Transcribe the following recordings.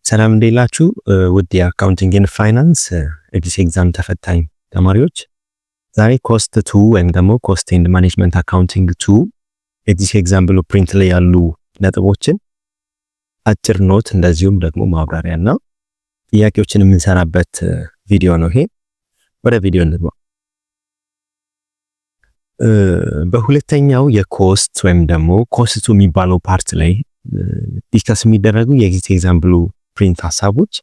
ሰላም እንዴላችሁ ውድ የአካውንቲንግ ኤንድ ፋይናንስ ኤዲስ ኤግዛም ተፈታኝ ተማሪዎች፣ ዛሬ ኮስት 2 ወይም ደግሞ ኮስት ኤንድ ማኔጅመንት አካውንቲንግ 2 ኤዲስ ኤግዛም ብሉፕሪንት ላይ ያሉ ነጥቦችን አጭር ኖት እንደዚሁም ደግሞ ማብራሪያና ጥያቄዎችን የምንሰራበት ቪዲዮ ነው። ይሄ ወደ ቪዲዮ እንግባ። በሁለተኛው የኮስት ወይም ደግሞ ኮስት 2 የሚባለው ፓርት ላይ ዲስከስ የሚደረጉ የኤግዚት ኤግዛም ብሉፕሪንት ሐሳቦች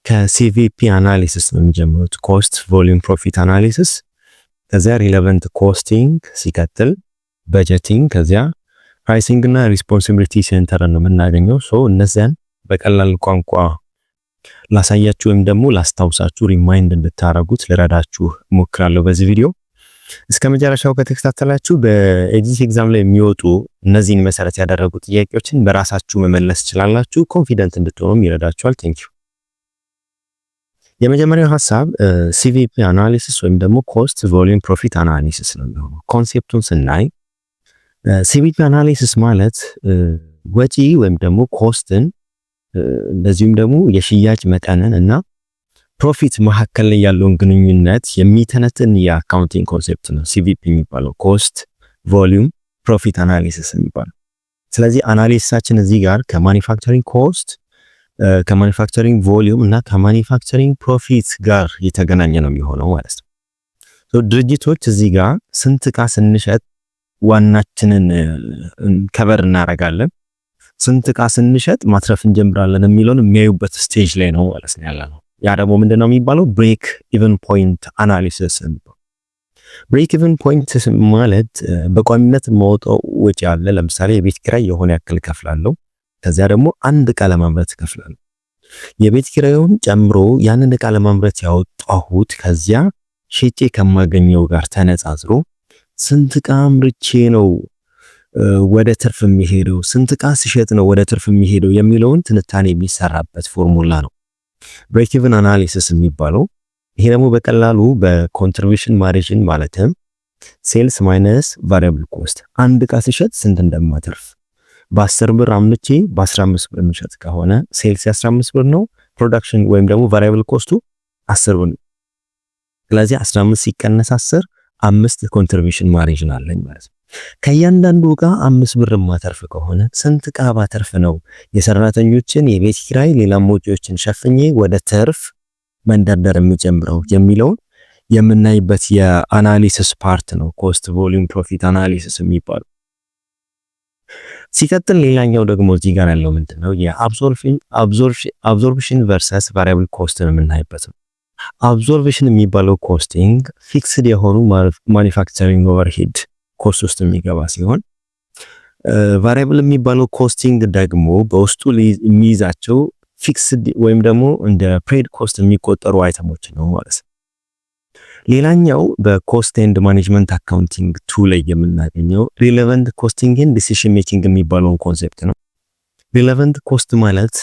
ከሲቪፒ አናሊሲስ ነው የሚጀምሩት። ኮስት ቮሊዩም ፕሮፊት አናሊሲስ፣ ከዚያ ሪሌቨንት ኮስቲንግ፣ ሲቀጥል በጀቲንግ፣ ከዚያ ፕራይሲንግ እና ሪስፖንሲቢሊቲ ሴንተር ነው የምናገኘው። እነዚያን በቀላል ቋንቋ ላሳያችሁ ወይም ደግሞ ላስታውሳችሁ ሪማይንድ እንድታረጉት ልረዳችሁ እሞክራለሁ በዚህ ቪዲዮ። እስከ መጨረሻው ከተከታተላችሁ በኤግዚት ኤግዛም ላይ የሚወጡ እነዚህን መሰረት ያደረጉ ጥያቄዎችን በራሳችሁ መመለስ ትችላላችሁ። ኮንፊደንት እንድትሆኑ ይረዳችኋል። ቴንኪዩ። የመጀመሪያው ሐሳብ ሲቪፒ አናሊሲስ ወይም ደግሞ ኮስት ቮሊዩም ፕሮፊት አናሊሲስ ነው የሚሆነው። ኮንሴፕቱን ስናይ ሲቪፒ አናሊሲስ ማለት ወጪ ወይም ደግሞ ኮስትን እንደዚሁም ደግሞ የሽያጭ መጠንን እና ፕሮፊት መካከል ላይ ያለውን ግንኙነት የሚተነትን የአካውንቲንግ ኮንሴፕት ነው ሲቪፒ የሚባለው፣ ኮስት ቮሊዩም ፕሮፊት አናሊሲስ የሚባለው። ስለዚህ አናሊሲሳችን እዚህ ጋር ከማኒፋክቸሪንግ ኮስት፣ ከማኒፋክቸሪንግ ቮሊዩም እና ከማኒፋክቸሪንግ ፕሮፊት ጋር የተገናኘ ነው የሚሆነው ማለት ነው። ድርጅቶች እዚህ ጋር ስንት ዕቃ ስንሸጥ ዋናችንን ከበር እናደርጋለን፣ ስንት ዕቃ ስንሸጥ ማትረፍ እንጀምራለን የሚለውን የሚያዩበት ስቴጅ ላይ ነው ማለት ነው ያለነው። ያ ደግሞ ምንድነው የሚባለው? ብሬክ ኢቨን ፖይንት አናሊሲስ ነው። ብሬክ ኢቨን ፖይንት ማለት በቋሚነት የማወጣው ወጪ አለ። ለምሳሌ የቤት ኪራይ የሆነ ያክል ከፍላለሁ፣ ከዚያ ደግሞ አንድ ዕቃ ለማምረት ከፍላለሁ። የቤት ኪራዩን ጨምሮ ያንን ዕቃ ለማምረት ያወጣሁት ከዚያ ሸጬ ከማገኘው ጋር ተነጻጽሮ ስንት ዕቃ አምርቼ ነው ወደ ትርፍ የሚሄደው፣ ስንት ዕቃ ሲሸጥ ነው ወደ ትርፍ የሚሄደው የሚለውን ትንታኔ የሚሰራበት ፎርሙላ ነው ብሬክ ኢቨን አናሊሲስ የሚባለው። ይሄ ደግሞ በቀላሉ በኮንትሪቢዩሽን ማርጂን ማለትም ሴልስ ማይነስ ቫሪያብል ኮስት፣ አንድ ዕቃ ሲሸጥ ስንት እንደማተርፍ በ10 ብር አምርቼ በ15 ብር የሚሸጥ ከሆነ ሴልስ 15 ብር ነው፣ ፕሮዳክሽን ወይም ደግሞ ቫሪያብል ኮስቱ 10 ብር ነው። ስለዚህ 15 ሲቀነስ 10 5 ኮንትሪቢዩሽን ማርጂን አለኝ ማለት ነው። ከእያንዳንዱ ዕቃ 5 ብር ማተርፍ ከሆነ ስንት ዕቃ ባተርፍ ነው የሰራተኞችን የቤት ኪራይ ሌላም ወጪዎችን ሸፍኜ ወደ ትርፍ መንደርደር የሚጀምረው የሚለውን የምናይበት የአናሊሲስ ፓርት ነው ኮስት ቮሊዩም ፕሮፊት አናሊሲስ የሚባለው። ሲቀጥል ሌላኛው ደግሞ እዚህ ጋር ያለው ምንድነው? የአብዞርፕሽን ቨርሰስ ቫሪያብል ኮስትን የምናይበት ነው። አብዞርፕሽን የሚባለው ኮስቲንግ ፊክስድ የሆኑ ማኒፋክቸሪንግ ኦቨርሄድ ኮስት ውስጥ የሚገባ ሲሆን ቫሪያብል የሚባለው ኮስቲንግ ደግሞ በውስጡ የሚይዛቸው ፊክስድ ወይም ደግሞ እንደ ፔድ ኮስት የሚቆጠሩ አይተሞች ነው ማለት ነው። ሌላኛው በኮስት ኤንድ ማኔጅመንት አካውንቲንግ 2 ላይ የምናገኘው ሪሌቨንት ኮስቲንግ ኤንድ ዲሲዥን ሜኪንግ የሚባለው ኮንሴፕት ነው። ሪሌቨንት ኮስት ማለት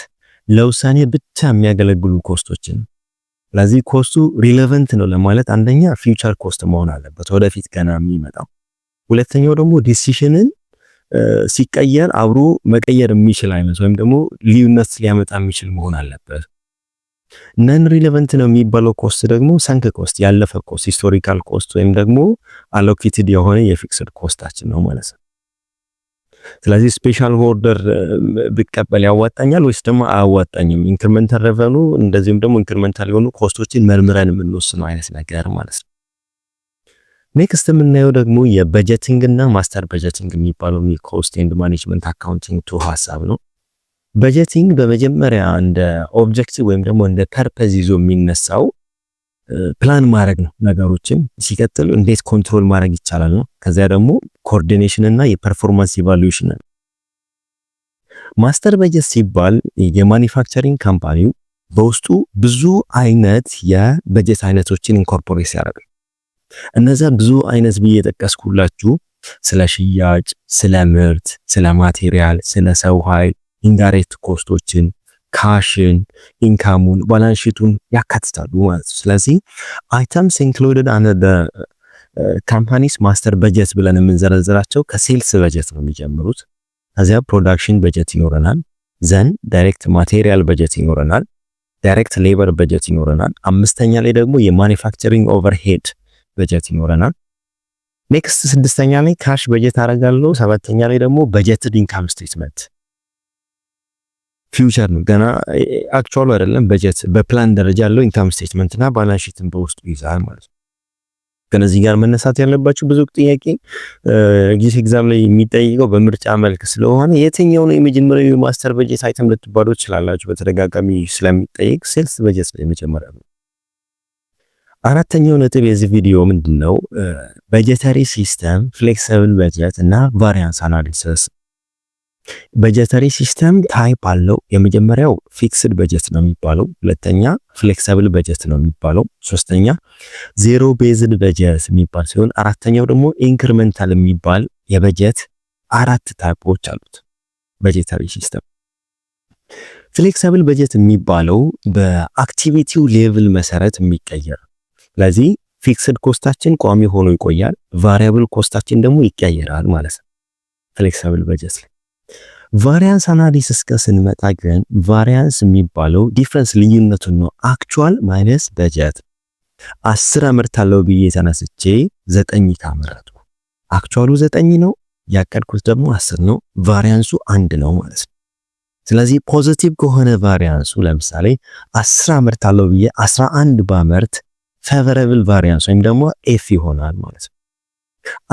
ለውሳኔ ብቻ የሚያገለግሉ ኮስቶችን። ስለዚህ ኮስቱ ሪሌቨንት ነው ለማለት አንደኛ ፊውቸር ኮስት መሆን አለበት፣ ወደፊት ገና የሚመጣው። ሁለተኛው ደግሞ ዲሲዥንን ሲቀየር አብሮ መቀየር የሚችል አይነት ወይም ደግሞ ልዩነት ሊያመጣ የሚችል መሆን አለበት። ነን ሪሌቨንት ነው የሚባለው ኮስት ደግሞ ሰንክ ኮስት፣ ያለፈ ኮስት፣ ሂስቶሪካል ኮስት ወይም ደግሞ አሎኬትድ የሆነ የፊክስድ ኮስታችን ነው ማለት ነው። ስለዚህ ስፔሻል ኦርደር ብቀበል ያዋጣኛል ወይስ ደግሞ አያዋጣኝም፣ ኢንክሪመንታል ሬቨኑ እንደዚሁም ደግሞ ኢንክሪመንታል የሆኑ ኮስቶችን መርምረን የምንወስነው አይነት ነገር ማለት ነው። ኔክስት የምናየው ደግሞ የበጀቲንግ እና ማስተር በጀቲንግ የሚባለው የኮስት ኤንድ ማኔጅመንት አካውንቲንግ 2 ሐሳብ ነው። በጀቲንግ በመጀመሪያ እንደ ኦብጀክቲቭ ወይም ደግሞ እንደ ፐርፐዝ ይዞ የሚነሳው ፕላን ማድረግ ነው ነገሮችን። ሲቀጥል እንዴት ኮንትሮል ማድረግ ይቻላል ነው። ከዚያ ደግሞ ኮኦርዲኔሽን እና የፐርፎርማንስ ኢቫሉዌሽን ነው። ማስተር በጀት ሲባል የማኒፋክቸሪንግ ካምፓኒው በውስጡ ብዙ አይነት የበጀት አይነቶችን ኢንኮርፖሬት ያደርጋል። እነዛ ብዙ አይነት ብዬ የጠቀስኩላችሁ ስለ ሽያጭ፣ ስለ ምርት፣ ስለ ማቴሪያል፣ ስለ ሰው ኃይል፣ ኢንዳይሬክት ኮስቶችን፣ ካሽን፣ ኢንካሙን፣ ባላንስ ሺቱን ያካትታሉ ማለት ነው። ስለዚህ አይተምስ ኢንክሉድድ አንደር ካምፓኒስ ማስተር በጀት ብለን የምንዘረዝራቸው ከሴልስ በጀት ነው የሚጀምሩት። ከዚያ ፕሮዳክሽን በጀት ይኖረናል፣ ዘን ዳይሬክት ማቴሪያል በጀት ይኖረናል፣ ዳይሬክት ሌበር በጀት ይኖረናል። አምስተኛ ላይ ደግሞ የማኒፋክቸሪንግ ኦቨርሄድ በጀት ይኖረናል። ኔክስት ስድስተኛ ላይ ካሽ በጀት አደርጋለሁ። ሰባተኛ ላይ ደግሞ በጀትድ ኢንካም ስቴትመንት ፊውቸር ነው፣ ገና አክቹዋሉ አይደለም። በጀት በፕላን ደረጃ ያለው ኢንካም ስቴትመንት እና ባላንስ ሺትን በውስጡ ይዛል ማለት ነው። ከነዚህ ጋር መነሳት ያለባችሁ ብዙ ጥያቄ ጊዜ ኤግዛም ላይ የሚጠይቀው በምርጫ መልክ ስለሆነ የትኛው ነው የመጀመሪያው ማስተር በጀት አይተም ልትባሉ ትችላላችሁ። በተደጋጋሚ ስለሚጠይቅ ሴልስ በጀት ላይ መጀመሪያ ነው። አራተኛው ነጥብ የዚህ ቪዲዮ ምንድነው? በጀተሪ ሲስተም፣ ፍሌክሲብል በጀት እና ቫሪያንስ አናሊሲስ። በጀተሪ ሲስተም ታይፕ አለው። የመጀመሪያው ፊክስድ በጀት ነው የሚባለው፣ ሁለተኛ ፍሌክሲብል በጀት ነው የሚባለው፣ ሶስተኛ ዜሮ ቤዝድ በጀት የሚባል ሲሆን አራተኛው ደግሞ ኢንክሪመንታል የሚባል የበጀት አራት ታይፖች አሉት በጀተሪ ሲስተም። ፍሌክሲብል በጀት የሚባለው በአክቲቪቲው ሌቭል መሰረት የሚቀየር፣ ስለዚህ ፊክስድ ኮስታችን ቋሚ ሆኖ ይቆያል፣ ቫሪያብል ኮስታችን ደግሞ ይቀየራል ማለት ነው ፍሌክሲብል በጀት ላይ። ቫሪያንስ አናሊሲስ ከስንመጣ ግን ቫሪያንስ የሚባለው ዲፍረንስ ልዩነቱን ነው። አክቹዋል ማይነስ በጀት 10 አመርታለሁ ብዬ ተነስቼ 9 ካመረትኩ አክቹዋሉ 9 ነው፣ ያቀድኩት ደግሞ 10 ነው፣ ቫሪያንሱ 1 ነው ማለት ነው። ስለዚህ ፖዚቲቭ ከሆነ ቫሪያንሱ ለምሳሌ 10 አመርታለሁ ብዬ 11 ባመርት ፌቨራብል ቫሪያንስ ወይም ደግሞ ኤፍ ይሆናል ማለት ነው።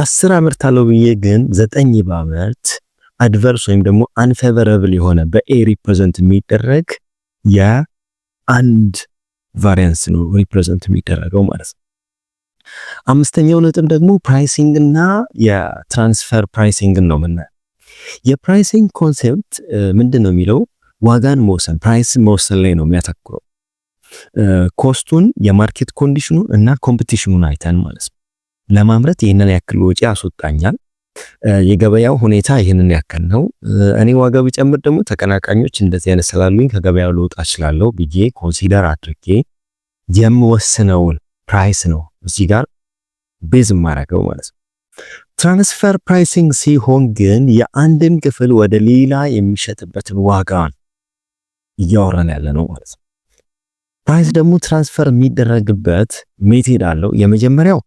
10 አመርታለሁ ብዬ ግን 9 ባመርት አድቨርስ ወይም ደግሞ አንፌቨራብል የሆነ በኤ ሪፕሬዘንት የሚደረግ የአንድ ቫሪያንስ ነው ሪፕሬዘንት የሚደረገው ማለት ነው። አምስተኛው ነጥብ ደግሞ ፕራይሲንግ እና የትራንስፈር ፕራይሲንግ ነው የምናየው። የፕራይሲንግ ኮንሴፕት ምንድን ነው የሚለው ዋጋን መወሰን፣ ፕራይስ መወሰን ላይ ነው የሚያተኩረው። ኮስቱን፣ የማርኬት ኮንዲሽኑ እና ኮምፒቲሽኑን አይተን ማለት ነው። ለማምረት ይህንን ያክል ወጪ ያስወጣኛል፣ የገበያው ሁኔታ ይህንን ያክል ነው፣ እኔ ዋጋ ቢጨምር ደግሞ ተቀናቃኞች እንደዚህ አይነት ስላሉኝ ከገበያው ልወጣ እችላለሁ ብዬ ኮንሲደር አድርጌ የምወስነውን ፕራይስ ነው እዚህ ጋር ቤዝ ማረገው ማለት ነው። ትራንስፈር ፕራይሲንግ ሲሆን ግን የአንድን ክፍል ወደ ሌላ የሚሸጥበትን ዋጋ እያወራን ያለ ነው ማለት ነው። ፕራይስ ደግሞ ትራንስፈር የሚደረግበት ሜቴድ አለው። የመጀመሪያው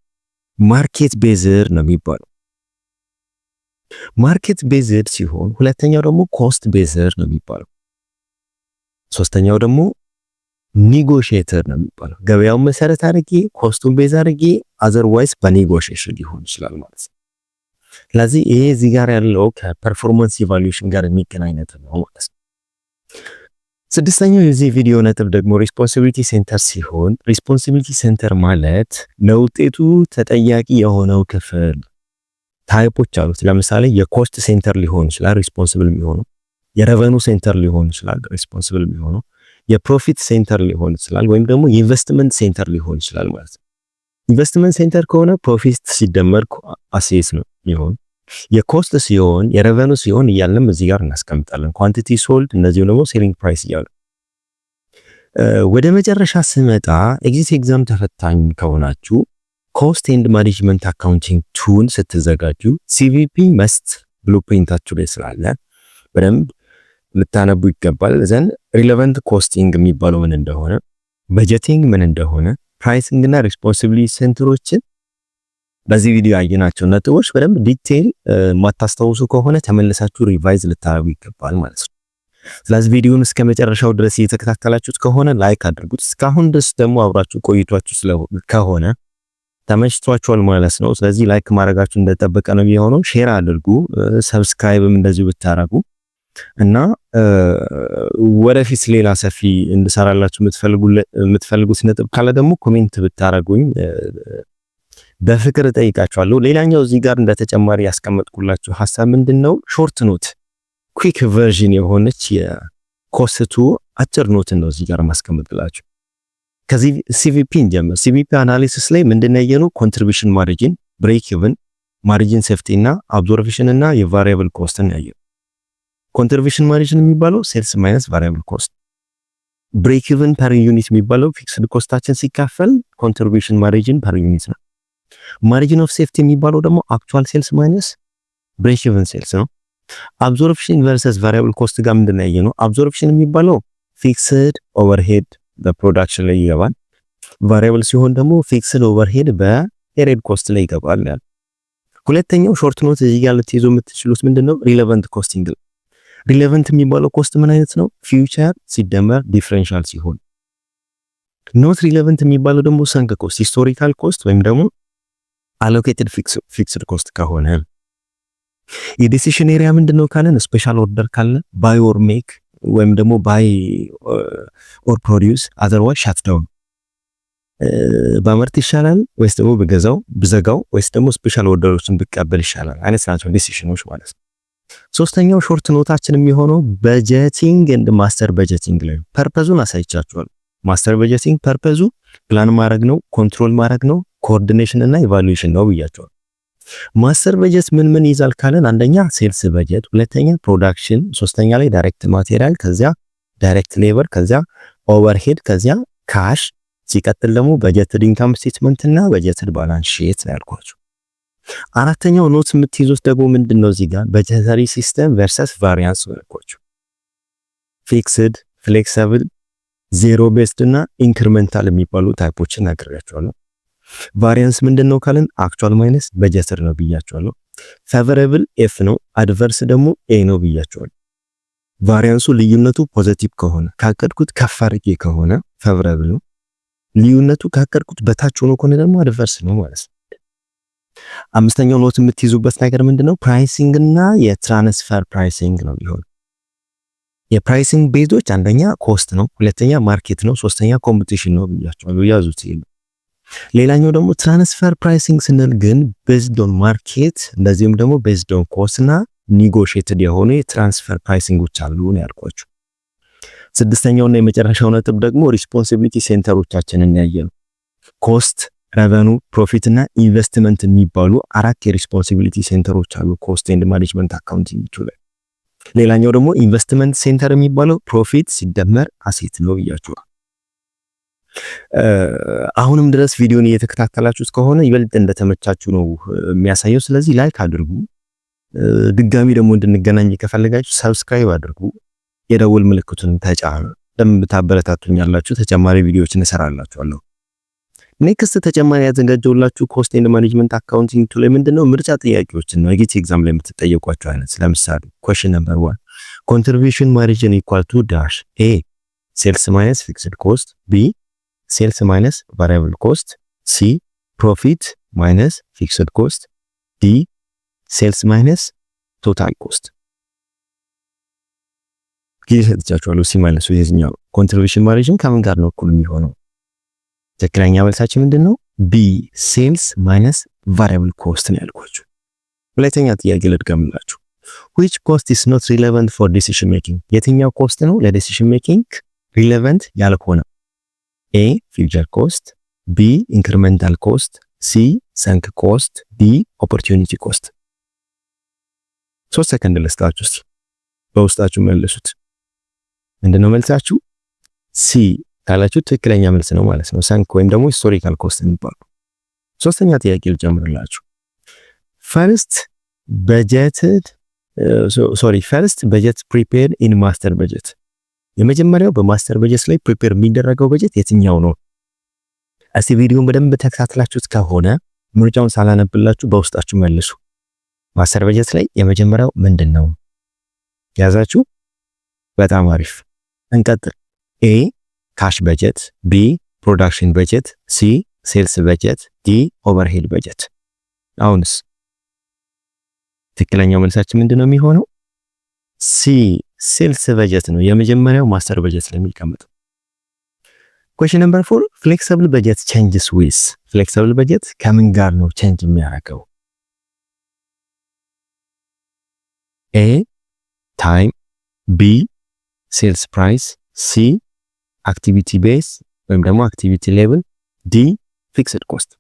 ማርኬት ቤዝድ ነው የሚባለው ማርኬት ቤዝድ ሲሆን፣ ሁለተኛው ደግሞ ኮስት ቤዝድ ነው የሚባለው፣ ሶስተኛው ደግሞ ኒጎሺየተር ነው የሚባለው። ገበያውን መሰረት አድርጌ ኮስቱን ቤዝ አድርጌ አዘርዋይስ በኔጎሺዬሽን ሊሆን ይችላል ማለት ነው። ስለዚህ ይሄ እዚህ ጋር ያለው ከፐርፎርማንስ ኢቫሉዌሽን ጋር የሚገናኝ ነጥብ ነው ማለት ነው። ስድስተኛው የዚህ ቪዲዮ ነጥብ ደግሞ ሪስፖንሲቢሊቲ ሴንተር ሲሆን ሪስፖንሲቢሊቲ ሴንተር ማለት ለውጤቱ ተጠያቂ የሆነው ክፍል ታይፖች አሉት። ለምሳሌ የኮስት ሴንተር ሊሆን ይችላል ሪስፖንሲብል የሚሆነው፣ የሬቨኑ ሴንተር ሊሆን ይችላል ሪስፖንሲብል የሚሆነው፣ የፕሮፊት ሴንተር ሊሆን ይችላል ወይም ደግሞ የኢንቨስትመንት ሴንተር ሊሆን ይችላል ማለት ነው። ኢንቨስትመንት ሴንተር ከሆነ ፕሮፊት ሲደመር አሴስ ነው የሚሆን፣ የኮስት ሲሆን የሬቨኑ ሲሆን እያለም እዚህ ጋር እናስቀምጣለን። ኳንቲቲ ሶልድ፣ እነዚህ ደግሞ ሴሊንግ ፕራይስ እያሉ። ወደ መጨረሻ ስመጣ ኤግዚት ኤግዛም ተፈታኝ ከሆናችሁ ኮስት ኤንድ ማኔጅመንት አካውንቲንግ ቱን ስትዘጋጁ ሲቪፒ መስት ብሉፕሪንታችሁ ላይ ስላለ በደንብ ልታነቡ ይገባል። ዘን ሪሌቫንት ኮስቲንግ የሚባለው ምን እንደሆነ፣ በጀቲንግ ምን እንደሆነ፣ ፕራይሲንግ እና ሪስፖንሲቢሊቲ ሴንተሮችን በዚህ ቪዲዮ ያየናቸው ነጥቦች በደንብ ዲቴይል ማታስታውሱ ከሆነ ተመልሳችሁ ሪቫይዝ ልታረጉ ይገባል ማለት ነው። ስለዚህ ቪዲዮውን እስከ መጨረሻው ድረስ እየተከታተላችሁት ከሆነ ላይክ አድርጉት። እስካሁን ድረስ ደግሞ አብራችሁ ቆይቷችሁ ከሆነ ተመችቷችኋል ማለት ነው። ስለዚህ ላይክ ማድረጋችሁ እንደተጠበቀ ነው የሚሆነው። ሼር አድርጉ፣ ሰብስክራይብም እንደዚሁ ብታረጉ እና ወደፊት ሌላ ሰፊ እንድሰራላችሁ የምትፈልጉት ነጥብ ካለ ደግሞ ኮሜንት ብታረጉኝ በፍቅር ጠይቃችኋለሁ። ሌላኛው እዚህ ጋር እንደተጨማሪ ያስቀመጥኩላችሁ ሐሳብ ምንድነው፣ ሾርት ኖት ኩዊክ ቨርዥን የሆነች የኮስቱ አጭር ኖት ነው እዚህ ጋር ማስቀመጥላችሁ። ከዚህ ሲቪፒ እንጀምር። ሲቪፒ አናሊሲስ ላይ ምንድነው ያየነው? ኮንትሪቢዩሽን ማርጂን፣ ብሬክ ኢቭን፣ ማርጂን ሴፍቲ እና አብዞርፕሽን እና የቫሪያብል ኮስትን ያየነው። ኮንትሪቢዩሽን ማርጂን የሚባለው ሴልስ ማይነስ ቫሪያብል ኮስት፣ ብሬክ ኢቭን ፐር ዩኒት የሚባለው ፊክስድ ኮስታችን ሲካፈል ኮንትሪቢዩሽን ማርጂን ፐር ዩኒት ነው። ማርጂን ኦፍ ሴፍቲ የሚባለው ደግሞ አክቹዋል ሴልስ ማይነስ ብሬክ ኢቭን ሴልስ ነው። አብዞርፕሽን ቨርሰስ ቫሪያብል ኮስት ጋር ምንድነው ያየነው? አብዞርፕሽን የሚባለው ፊክስድ ኦቨርሄድ በፕሮዳክሽን ላይ ይገባል። ቫሪያብል ሲሆን ደግሞ ፊክስድ ኦቨርሄድ በፔሪድ ኮስት ላይ ይገባል። ሁለተኛው ሾርት ኖት እዚህ ጋር ልትይዙ የምትችሉት ምንድነው? ሪሌቫንት ኮስቲንግ። ሪሌቫንት የሚባለው ኮስት ምን አይነት ነው? ፊውቸር ሲደመር ዲፈረንሻል ሲሆን፣ ኖት ሪሌቫንት የሚባለው ደግሞ ሰንክ ኮስት፣ ሂስቶሪካል ኮስት ወይም ደግሞ አሎኬትድ ፊክስድ ኮስት ከሆነ። የዲሲሽን ኤሪያ ምንድነው ካለን ስፔሻል ኦርደር ካለ ባይ ኦር ሜክ ወይም ደግሞ ባይ ኦር ፕሮዲዩስ አዘርዋይዝ ሻት ዳውን ባመርት ይሻላል ወይስ ደግሞ ብዘጋው ወይስ ደግሞ ስፔሻል ኦርደሮችን ብቀበል ይሻላል አይነት ናቸው ዲሲሽኖች ማለት ነው። ሶስተኛው ሾርት ኖታችን የሚሆነው በጀቲንግ ኤንድ ማስተር በጀቲንግ ላይ ፐርፐዙን አሳይቻችኋለሁ። ማስተር በጀቲንግ ፐርፐዙ ፕላን ማድረግ ነው፣ ኮንትሮል ማድረግ ነው፣ ኮኦርዲኔሽን እና ኢቫሉዌሽን ነው ብያቸዋለሁ። ማስተር በጀት ምን ይዛል ካለን አንደኛ ሴልስ በጀት፣ ሁለተኛ ፕሮዳክሽን፣ ሶስተኛ ላይ ዳይሬክት ማቴሪያል፣ ከዚያ ዳይሬክት ሌበር፣ ከዚያ ኦቨርሄድ፣ ከዚያ ካሽ፣ ሲቀጥል ደግሞ በጀትድ ኢንካም ስቴትመንት እና በጀትድ ባላንስ ሺት ነው ያልኳችሁ። አራተኛው ኖት የምትይዙት ደግሞ ምንድነው? እዚህ ጋር በጀተሪ ሲስተም ቨርሰስ ቫሪያንስ ነው ያልኳችሁ። ፊክስድ፣ ፍሌክሲብል፣ ዜሮ ቤስድ እና ኢንክሪመንታል የሚባሉ ታይፖችን አግሬያችኋለሁ። ቫሪያንስ ምንድነው ካለን አክቹአል ማይነስ በጀትድ ነው ብያችኋለሁ። ፌቨራብል ኤፍ ነው፣ አድቨርስ ደግሞ ኤ ነው ብያችኋለሁ። ቫሪያንሱ ልዩነቱ ፖዚቲቭ ከሆነ ካቀድኩት ከፍ አድርጌ ከሆነ ፌቨራብል ነው። ልዩነቱ ካቀድኩት በታች ሆኖ ከሆነ ደግሞ አድቨርስ ነው ማለት ነው። አምስተኛው ኖት የምትይዙበት ነገር ምንድነው? ፕራይሲንግ እና የትራንስፈር ፕራይሲንግ ነው ሊሆን። የፕራይሲንግ ቤዞች አንደኛ ኮስት ነው፣ ሁለተኛ ማርኬት ነው፣ ሶስተኛ ኮምፒቲሽን ነው ብያችኋለሁ። ያዙት ይሄ። ሌላኛው ደግሞ ትራንስፈር ፕራይሲንግ ስንል ግን ቤዝድ ኦን ማርኬት እንደዚህም ደግሞ ቤዝድ ኦን ኮስት እና ኒጎሺየትድ የሆኑ የትራንስፈር ፕራይሲንጎች አሉ ነው ያልኳችሁ። ስድስተኛውና የመጨረሻው ነጥብ ደግሞ ሪስፖንሲቢሊቲ ሴንተሮቻችንን ያየነው ኮስት፣ ሬቨኑ፣ ፕሮፊት እና ኢንቨስትመንት የሚባሉ አራት የሪስፖንሲቢሊቲ ሴንተሮች አሉ ኮስት ኤንድ ማኔጅመንት አካውንቲንግ ላይ። ሌላኛው ደግሞ ኢንቨስትመንት ሴንተር የሚባለው ፕሮፊት ሲደመር አሴት ነው ብያችኋል። አሁንም ድረስ ቪዲዮን እየተከታተላችሁት ከሆነ ይበልጥ እንደተመቻችሁ ነው የሚያሳየው። ስለዚህ ላይክ አድርጉ። ድጋሚ ደግሞ እንድንገናኝ ከፈለጋችሁ ሰብስክራይብ አድርጉ። የደውል ምልክቱን ተጫኑ። ታበረታቱኛላችሁ። ተጨማሪ ቪዲዮዎችን እሰራላችኋለሁ። ኔክስት ተጨማሪ ያዘጋጀውላችሁ ኮስት ኤንድ ማኔጅመንት አካውንቲንግ ቱል ምንድነው? ምርጫ ጥያቄዎችን ነው የጌት ኤግዛም ላይ የምትጠየቋቸው አይነት። ለምሳሌ ኩዌስችን ነምበር 1 ኮንትሪቢዩሽን ማርጂን ኢኳል ቱ ዳሽ ኤ ሴልስ ማይነስ ፊክስድ ኮስት፣ ቢ ሴልስ ማይነስ ቫሪያብል ኮስት፣ ሲ ፕሮፊት ማይነስ ፊክስድ ኮስት፣ ዲ ሴልስ ማይነስ ቶታል ኮስት። ጊዜ ሰጥቻችኋለሁ። ሲ ማይነሱ የትኛው ኮንትሪቢዩሽን ማርጂን ከምን ጋር ነው እኩል የሚሆነው? ትክክለኛ መልሳችን ምንድነው? ቢ ሴልስ ማይነስ ቫሪያብል ኮስት ነው ያልኳችሁ። ሁለተኛ ጥያቄ ልድገምላችሁ። which cost is not relevant for decision making? የትኛው ኮስት ነው ለዲሲሽን ሜኪንግ ሪሌቫንት ያልሆነ? ኤ ፊውቸር ኮስት፣ ቢ ኢንክሪመንታል ኮስት፣ ሲ ሰንክ ኮስት፣ ዲ ኦፖርቹኒቲ ኮስት። 3 ሰከንድ ልስጣችሁ እስቲ በውስጣችሁ መልሱት። ምንድነው መልሳችሁ? ሲ ካላችሁ ትክክለኛ መልስ ነው ማለት ነው። ሰንክ ወይም ደግሞ ሂስቶሪካል ኮስት የሚባለው። ሶስተኛ ጥያቄ ልጨምርላችሁ። ፈርስት በጀት ፕሪፔርድ ኢን ማስተር በጀት። የመጀመሪያው በማስተር በጀት ላይ ፕሪፔር የሚደረገው በጀት የትኛው ነው? እስቲ ቪዲዮን በደንብ ተከታትላችሁት ከሆነ ምርጫውን ሳላነብላችሁ በውስጣችሁ መልሱ። ማስተር በጀት ላይ የመጀመሪያው ምንድነው? ያዛችሁ? በጣም አሪፍ። እንቀጥል። ኤ ካሽ በጀት፣ ቢ ፕሮዳክሽን በጀት፣ ሲ ሴልስ በጀት፣ ዲ ኦቨርሄድ በጀት። አሁንስ ትክክለኛው መልሳችን ምንድነው የሚሆነው? ሲ ሴልስ በጀት ነው የመጀመሪያው ማስተር በጀት ላይ የሚቀመጠው። ኩዌስችን ነምበር 4 ፍሌክሲብል በጀት ቼንጅስ ዊዝ። ፍሌክሲብል በጀት ከምን ጋር ነው ቼንጅ የሚያደርገው? ኤ ታይም፣ ቢ ሴልስ ፕራይስ፣ ሲ አክቲቪቲ ቤዝ ወይም ደግሞ አክቲቪቲ ሌቭል፣ ዲ ፊክስድ ኮስት።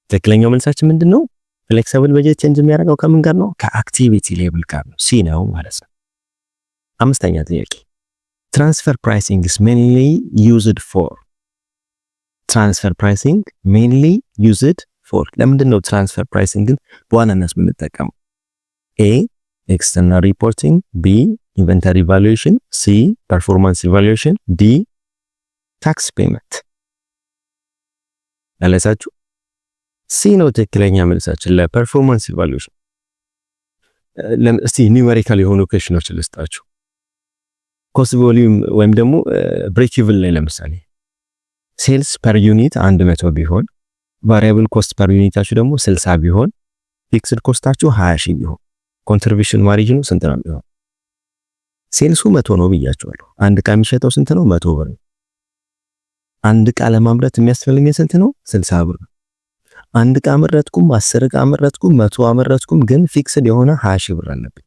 ትክክለኛው መልሳችን ምንድነው? ፍሌክሲብል በጀት ቼንጅ የሚያደርገው ከምን ጋር ነው? ከአክቲቪቲ ሌቭል ጋር ነው። ሲ ነው ማለት ነው። አምስተኛ ጥያቄ ትራንስፈር ፕራይሲንግ is mainly used for። ትራንስፈር ፕራይሲንግ mainly used for ለምንድን ነው ትራንስፈር ፕራይሲንግን በዋናነት የምንጠቀመው? ኤ ኤክስተርናል ሪፖርቲንግ፣ ቢ ኢንቨንተሪ ቫሉዌሽን፣ ሲ ፐርፎርማንስ ኢቫሉዌሽን፣ ዲ ታክስ ፔመንት። ያለሳችሁ ሲ ነው ትክክለኛ መልሳችን ለፐርፎርማንስ ኢቫሉዌሽን። እስቲ ኒውሜሪካል የሆኑ ኩዌሽኖች ልስጣችሁ። ኮስት ቮሊዩም ወይም ደግሞ ብሬክ ኢቭን ላይ ለምሳሌ ሴልስ ፐር ዩኒት 100 ቢሆን ቫሪያብል ኮስት ፐር ዩኒታችሁ ደግሞ 60 ቢሆን ፊክስድ ኮስታችሁ 20,000 ቢሆን ኮንትሪቢዩሽን ማርጂኑ ስንት ነው የሚሆነው? ሴልሱ 100 ነው ብያችኋለሁ። አንድ ዕቃ የሚሸጠው ስንት ነው? 100 ብር። አንድ ዕቃ ለማምረት የሚያስፈልገኝ ስንት ነው? 60 ብር። አንድ ዕቃ አመረትኩም 10 ዕቃ አመረትኩም 100 አመረትኩም ግን ፊክስድ የሆነ 20,000 ብር አለብኝ።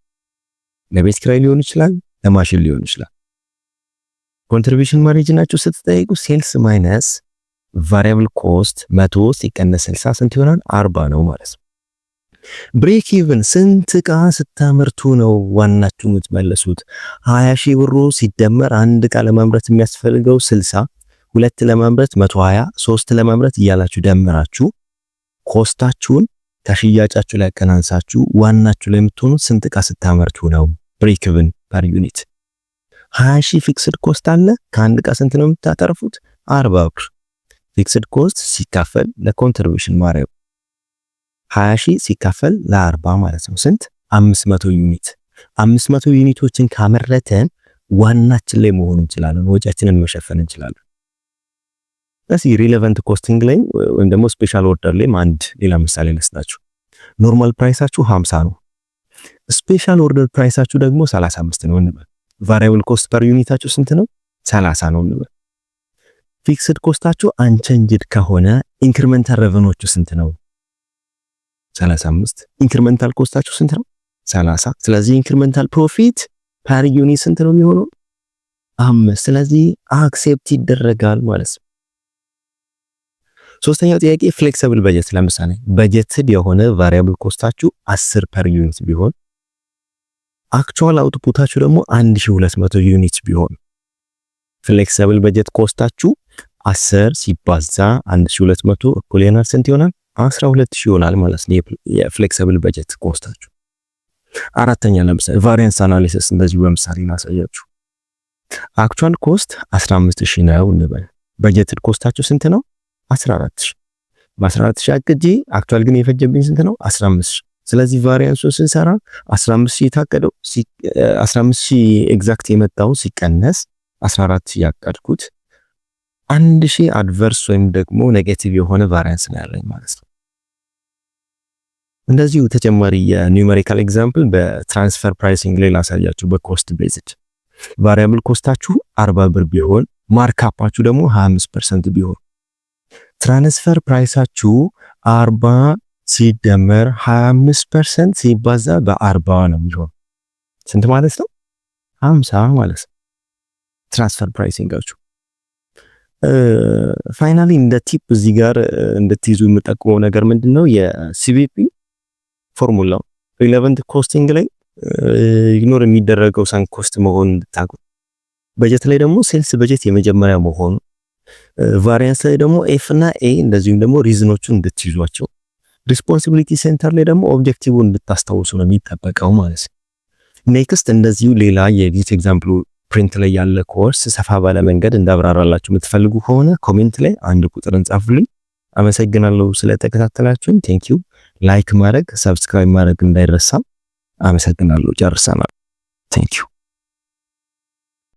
ለቤት ኪራይ ሊሆን ይችላል፣ ለማሽን ሊሆን ይችላል። ኮንትሪቢዩሽን ማርጂናችሁ ስትጠይቁ ሴልስ ማይነስ ቫሪያብል ኮስት 100 ሲቀነስ 60 ስንት ይሆናል? 40 ነው ማለት ነው። ብሬክ ኢቭን ስንት ዕቃ ስታመርቱ ነው ዋናችሁ የምትመለሱት? 20,000 ብሩ ሲደመር አንድ ዕቃ ለማምረት የሚያስፈልገው 60፣ ሁለት ለማምረት 120፣ 3 ለማምረት እያላችሁ ደምራችሁ ኮስታችሁን ከሽያጫችሁ ላይ ቀናንሳችሁ ዋናችሁ ላይ የምትሆኑት ስንት ዕቃ ስታመርቱ ነው? ብሬክ ኢቭን ፐር ዩኒት 20,000 ፊክስድ ኮስት አለ። ከአንድ ዕቃ ስንት ነው የምታተርፉት? 40 ብር። ፊክስድ ኮስት ሲካፈል ለኮንትሪቢዩሽን ማርጂን 20,000 ሲካፈል ለ40 ማለት ነው ስንት? 500 ዩኒት። 500 ዩኒቶችን ካመረተን ዋናችን ላይ መሆን እንችላለን፣ ወጪያችንን መሸፈን እንችላለን። ስለዚህ ሪሌቫንት ኮስቲንግ ላይ ወይም ደግሞ ስፔሻል ኦርደር ላይ አንድ ሌላ ምሳሌ ልስጣችሁ። ኖርማል ፕራይሳችሁ 50 ነው። ስፔሻል ኦርደር ፕራይሳችሁ ደግሞ 35 ነው እንበል። ቫሪያብል ኮስት ፐር ዩኒታችሁ ስንት ነው? 30 ነው እንበል። ፊክስድ ኮስታችሁ አንቼንጅድ ከሆነ ኢንክሪመንታል ሬቨኑዎቹ ስንት ነው? 35። ኢንክሪመንታል ኮስታችሁ ስንት ነው? 30። ስለዚህ ኢንክሪመንታል ፕሮፊት ፐር ዩኒት ስንት ነው የሚሆነው? 5። ስለዚህ አክሴፕት ይደረጋል ማለት ነው። ሶስተኛው ጥያቄ ፍሌክሲብል በጀት። ለምሳሌ በጀትድ የሆነ ቫሪያብል ኮስታችሁ 10 ፐር ዩኒት ቢሆን አክቹዋል አውትፑታችሁ ደግሞ 1200 ዩኒት ቢሆን ፍሌክሲብል በጀት ኮስታችሁ 10 ሲባዛ 1200 እኩል ይሆናል ስንት ይሆናል? 12,000 ይሆናል ማለት ነው የፍሌክሲብል በጀት ኮስታችሁ። አራተኛ ለምሳሌ ቫሪያንስ አናሊሲስ እንደዚህ በምሳሌ እናሳያችሁ። አክቹዋል ኮስት 15,000 ነው እንበል። በጀትድ ኮስታችሁ ስንት ነው? 14,000። በ14,000 አቅጄ አክቹዋል ግን የፈጀብኝ ስንት ነው? 15,000። ስለዚህ ቫሪያንሱን ስንሰራ 15,000 የታቀደው 15,000 ኤግዛክት የመጣው ሲቀነስ 14,000 ያቀድኩት 1,000 አድቨርስ ወይም ደግሞ ኔጌቲቭ የሆነ ቫሪያንስ ነው ያለኝ ማለት ነው። እንደዚሁ ተጨማሪ የኒውሜሪካል ኤግዛምፕል በትራንስፈር ፕራይሲንግ ላይ ላሳያችሁ። በኮስት ቤዝድ ቫሪያብል ኮስታችሁ 40 ብር ቢሆን ማርካፓችሁ ደግሞ 25% ቢሆን ትራንስፈር ፕራይሳችሁ 40 ሲደመር 25% ሲባዛ በ40 ነው የሚሆነው ስንት ማለት ነው? 50 ማለት ነው ትራንስፈር ፕራይሲንጋችሁ። ፋይናሊ እንደ ቲፕ እዚህ ጋር እንድትይዙ የምጠቅመው ነገር ምንድነው? የሲቪፒ ፎርሙላው ሪሌቫንት ኮስቲንግ ላይ ኢግኖር የሚደረገው ሳንክ ኮስት መሆኑን እንድታውቁ፣ በጀት ላይ ደግሞ ሴልስ በጀት የመጀመሪያ መሆኑ፣ ቫሪያንስ ላይ ደግሞ ኤፍ እና ኤ እንደዚሁም ደግሞ ሪዝኖቹን እንድትይዟቸው፣ ሪስፖንሲቢሊቲ ሴንተር ላይ ደግሞ ኦብጀክቲቭን እንድታስታውሱ ነው የሚጠበቀው ማለት ነው። ኔክስት እንደዚሁ ሌላ የዲት ኤግዛምፕሉ ፕሪንት ላይ ያለ ኮርስ ሰፋ ባለ መንገድ እንዳብራራላችሁ የምትፈልጉ ከሆነ ኮሜንት ላይ አንድ ቁጥርን ጻፉልኝ። አመሰግናለሁ ስለተከታተላችሁኝ። ቴንኪው። ላይክ ማድረግ ሰብስክራይብ ማድረግ እንዳይረሳ። አመሰግናለሁ። ጨርሰናል። ቴንኪው።